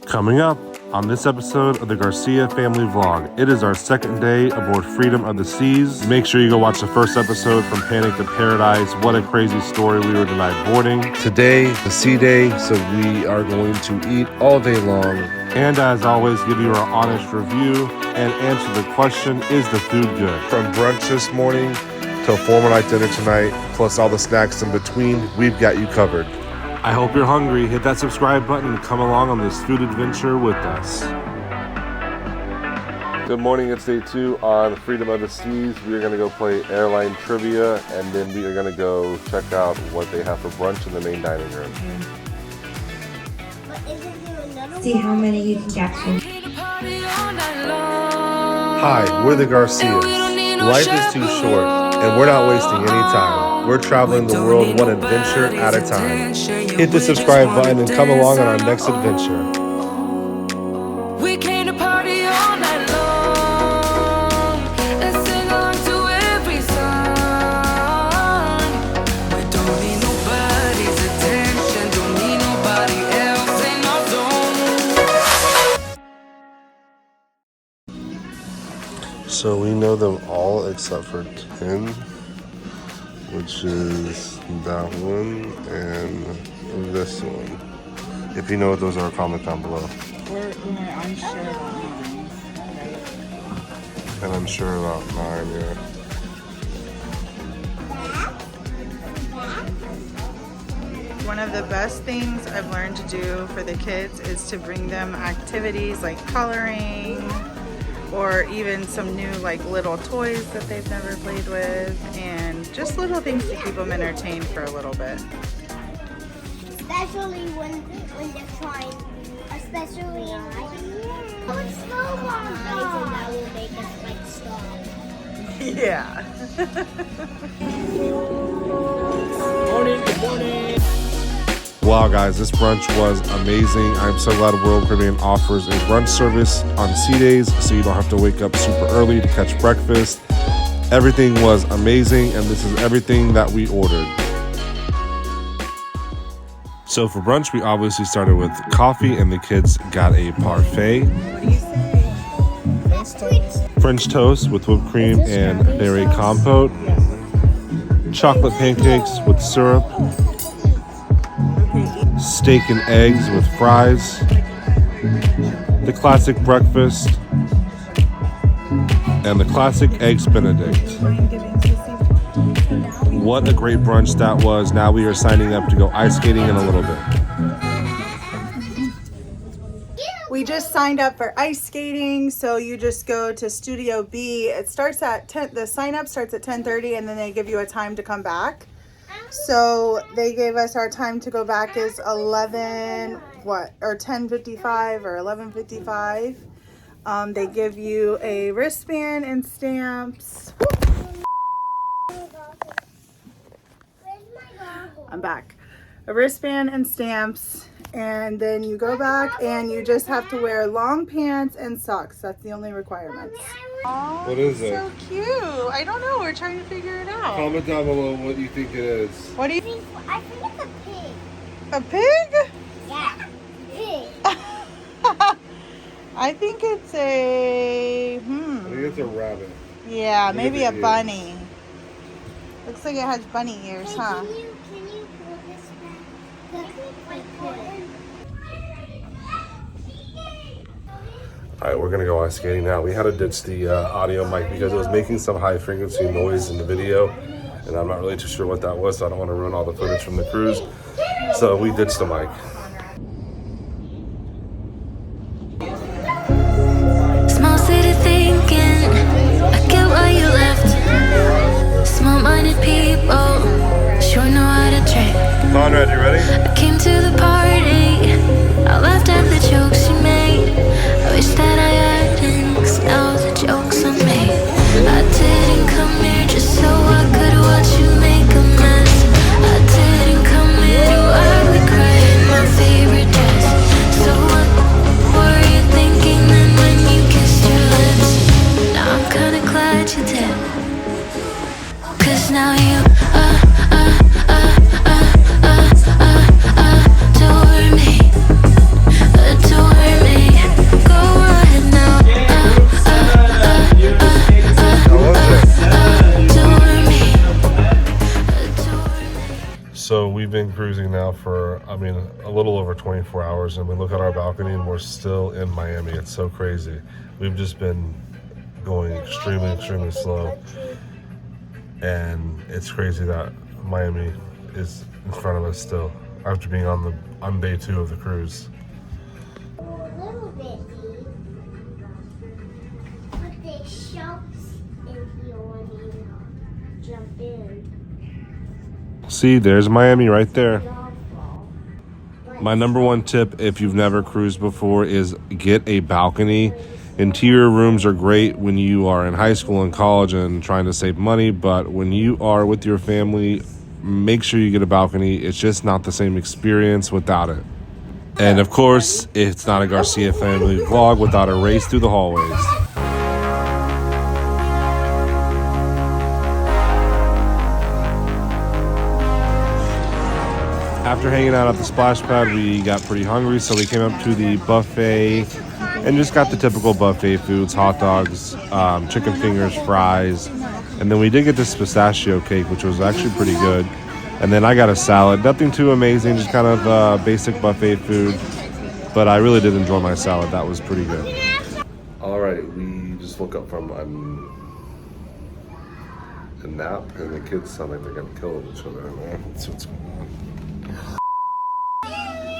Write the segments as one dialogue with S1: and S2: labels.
S1: Coming up on this episode of the Garcia Family Vlog, it is our second day aboard Freedom of the Seas. Make sure you go watch the first episode from Panic to Paradise. What a crazy story, we were denied boarding. Today, the sea day, so we are going to eat all day long. And as always, give you our honest review and answer the question, is the food good? From brunch this morning till formal night dinner tonight, plus all the snacks in between, we've got you covered. I hope you're hungry. Hit that subscribe button and come along on this food adventure with us. Good morning, it's day 2 on Freedom of the Seas. We are going to go play airline trivia, and then we are going to go check out what they have for brunch in the main dining room.
S2: See how many you can get from.
S1: Hi, we're the Garcias. Life is too short, and we're not wasting any time. We're traveling the world one adventure at a time. Hit the subscribe button and come along on our next adventure.
S3: We came to party all night long and sing along to every song. We don't need nobody's attention, don't need nobody else in our zone.
S1: So we know them all except for 10, which is that one and this one. If you know what those are, comment down below.
S4: We're unsure about mine.
S1: And I'm sure about mine, yeah.
S4: One of the best things I've learned to do for the kids is to bring them activities like coloring or even some new like little toys that they've never played with, and just little things to keep them entertained for a little bit.
S5: Especially when they're trying, especially when snowballs and that will make us like stop.
S4: Yeah.
S6: Good morning.
S1: Wow, guys, this brunch was amazing. I'm so glad World Caribbean offers a brunch service on sea days, so you don't have to wake up super early to catch breakfast. Everything was amazing, and this is everything that we ordered. So for brunch, we obviously started with coffee, and the kids got a parfait.
S4: What do you say?
S1: French toast with whipped cream and berry compote. Chocolate pancakes with syrup. Steak and eggs with fries. The classic breakfast. And the classic eggs Benedict. What a great brunch that was. Now we are signing up to go ice skating in a little bit.
S4: We just signed up for ice skating, so you just go to Studio B. It starts at 10. The sign up starts at 10:30, and then they give you a time to come back. So they gave us our time to go back is 10:55 or 11:55. They give you a wristband and stamps. I'm back. A wristband and stamps, and then you go back and you just have to wear long pants and socks. That's the only requirements. Oh,
S1: What is it?
S4: so cute. I don't know. We're trying to figure it out.
S1: Comment down below what you think it is.
S4: What do you
S5: I think it's a pig.
S4: A pig?
S5: Yeah, pig.
S4: I think it's a
S1: I think it's a rabbit.
S4: yeah, maybe a
S1: ears.
S4: bunny. Looks like it has bunny ears,
S5: Hey,
S4: huh?
S5: can you pull this back?
S1: Alright, we're gonna go ice skating now. We had to ditch the audio mic because it was making some high frequency noise in the video, and I'm not really too sure what that was, so I don't want to ruin all the footage from the cruise. So we ditched the mic.
S3: Small city thinking, I get why you left. Small-minded people, sure know how to trade.
S1: Conrad, you ready?
S3: I came to the party, I laughed at the jokes you made. I wish that I hadn't, 'cause now the joke's on me. I didn't come here just so I could watch you make a mess. I didn't come here to ugly cry in my favorite dress. So what were you thinking then when you kissed your lips? Now I'm kinda glad you did, 'cause now you do
S1: for, I mean, a little over 24 hours, and we look at our balcony and we're still in Miami. It's so crazy. We've just been going extremely slow, and it's crazy that Miami is in front of us still after being on day 2 of the cruise.
S5: A little bit, but there's sharks in here when you jump in.
S1: See, there's Miami right there. My number one tip, if you've never cruised before, is get a balcony. Interior rooms are great when you are in high school and college and trying to save money, but when you are with your family, make sure you get a balcony. It's just not the same experience without it. And of course, it's not a Garcia Family vlog without a race through the hallways. After hanging out at the splash pad, we got pretty hungry, so we came up to the buffet and just got the typical buffet foods: hot dogs, chicken fingers, fries, and then we did get this pistachio cake, which was actually pretty good. And then I got a salad, nothing too amazing, just kind of basic buffet food, but I really did enjoy my salad. That was pretty good. All right, we just woke up from a nap, and the kids sound like they're gonna kill each other. Let's see what's going on.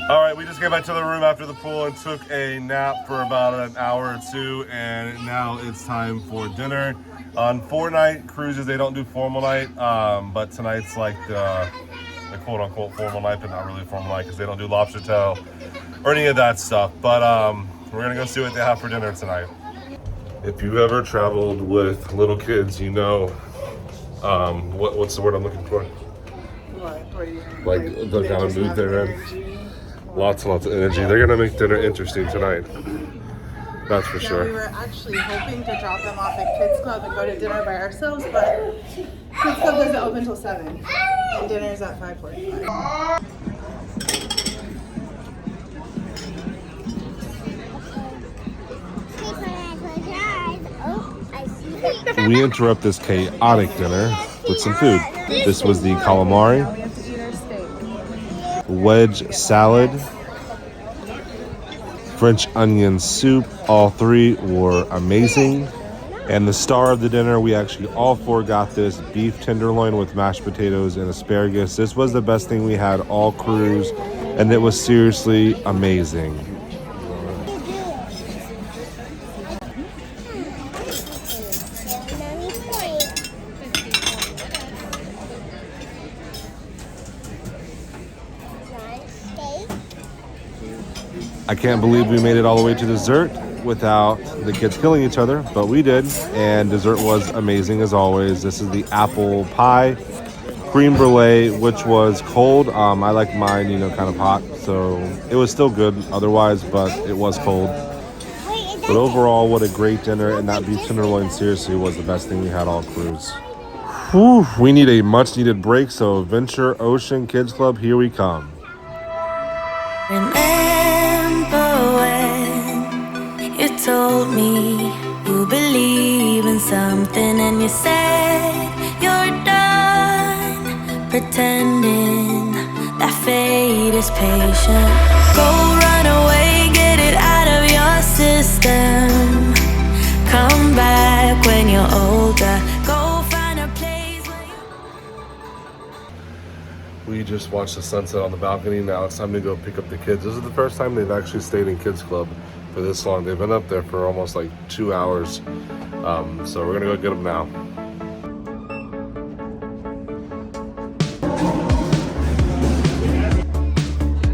S1: All right, we just came back to the room after the pool and took a nap for about an hour or 2, and now it's time for dinner. On 4-night cruises, they don't do formal night, but tonight's like the quote-unquote formal night, but not really formal night because they don't do lobster tail or any of that stuff. But we're gonna go see what they have for dinner tonight. If you've ever traveled with little kids, you know what's the word I'm looking for? Like the kind of mood they're in. Lots and lots of energy. They're gonna make dinner interesting tonight. That's for sure.
S4: We were actually hoping to drop them off at Kids Club and go to dinner by ourselves, but Kids Club doesn't open until 7, and dinner's at 5:45.
S1: We interrupt this chaotic dinner with some food. This was the calamari,
S4: Now we have to eat our steak.
S1: wedge salad, French onion soup. All 3 were amazing. And the star of the dinner, we actually all 4 got this beef tenderloin with mashed potatoes and asparagus. This was the best thing we had all cruise, and it was seriously amazing. I can't believe we made it all the way to dessert without the kids killing each other, but we did, and dessert was amazing as always. This is the apple pie, cream brulee, which was cold. I like mine, kind of hot, so it was still good otherwise, but it was cold. But overall, what a great dinner, and that beef tenderloin seriously was the best thing we had all cruise. Whew, we need a much needed break, so Venture Ocean Kids Club, here we come.
S3: Remember when you told me you believe in something and you said you're done pretending that fate is patient. Go run away, get it out of your system. Come back when you're older. Go find a place where you...
S1: We just watched the sunset on the balcony. Now it's time to go pick up the kids. This is the first time they've actually stayed in Kids Club for this long. They've been up there for almost like 2 hours. So we're gonna go get them now.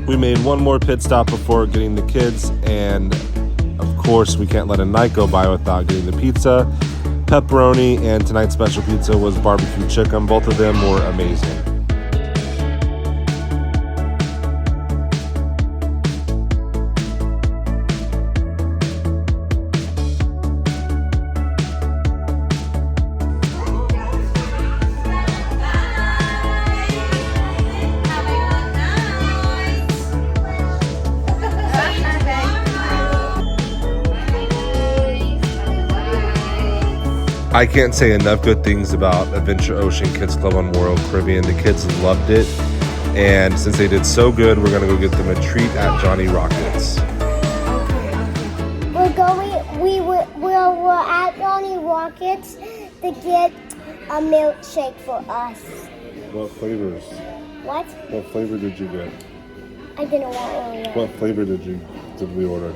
S1: We made one more pit stop before getting the kids, and of course we can't let a night go by without getting the pizza, pepperoni, and tonight's special pizza was barbecue chicken. Both of them were amazing. I can't say enough good things about Adventure Ocean Kids Club on Royal Caribbean. The kids loved it. And since they did so good, we're gonna go get them a treat at Johnny Rockets.
S5: We're at Johnny Rockets to get a milkshake for us.
S1: What flavors?
S5: What?
S1: What flavor did you get?
S5: I didn't want Oreo.
S1: What flavor did we order?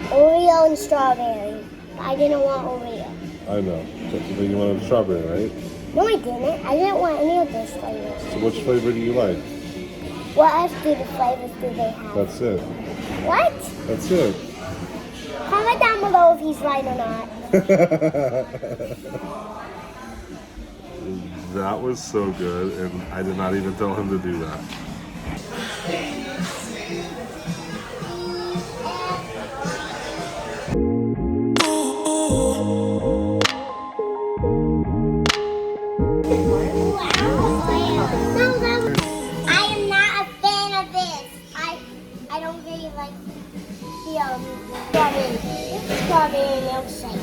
S5: Oreo and strawberry. I didn't want Oreo.
S1: I know. But you wanted strawberry, right?
S5: No, I didn't. I didn't want any of those flavors.
S1: So which flavor do you like?
S5: What else do the flavors do they have?
S1: That's it.
S5: What?
S1: That's it.
S5: Comment down below if he's right or not.
S1: That was so good, and I did not even tell him to do that.
S5: I am not a fan of this. I don't really like the strawberry milkshake.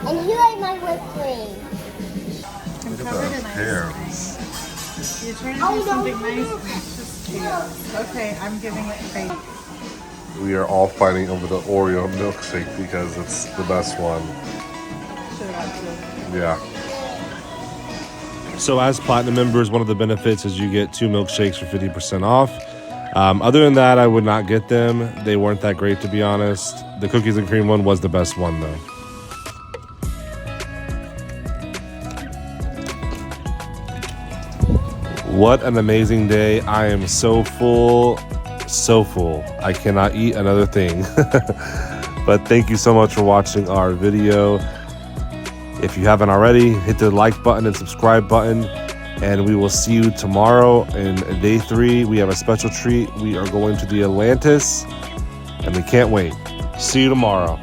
S5: And you like my whipped cream.
S4: I'm covered in
S1: Hair.
S4: ice. You're trying to
S5: Oh,
S4: do
S5: no,
S4: something
S5: no,
S4: nice
S5: no.
S4: and it's just chaos. Okay, I'm giving it faith.
S1: We are all fighting over the Oreo milkshake because it's the best one.
S4: Should have got
S1: Yeah. So as Platinum members, one of the benefits is you get 2 milkshakes for 50% off. Other than that, I would not get them. They weren't that great, to be honest. The cookies and cream one was the best one, though. What an amazing day. I am so full, so full. I cannot eat another thing. But thank you so much for watching our video. If you haven't already, hit the like button and subscribe button. And we will see you tomorrow in day 3. We have a special treat. We are going to the Atlantis, and we can't wait. See you tomorrow.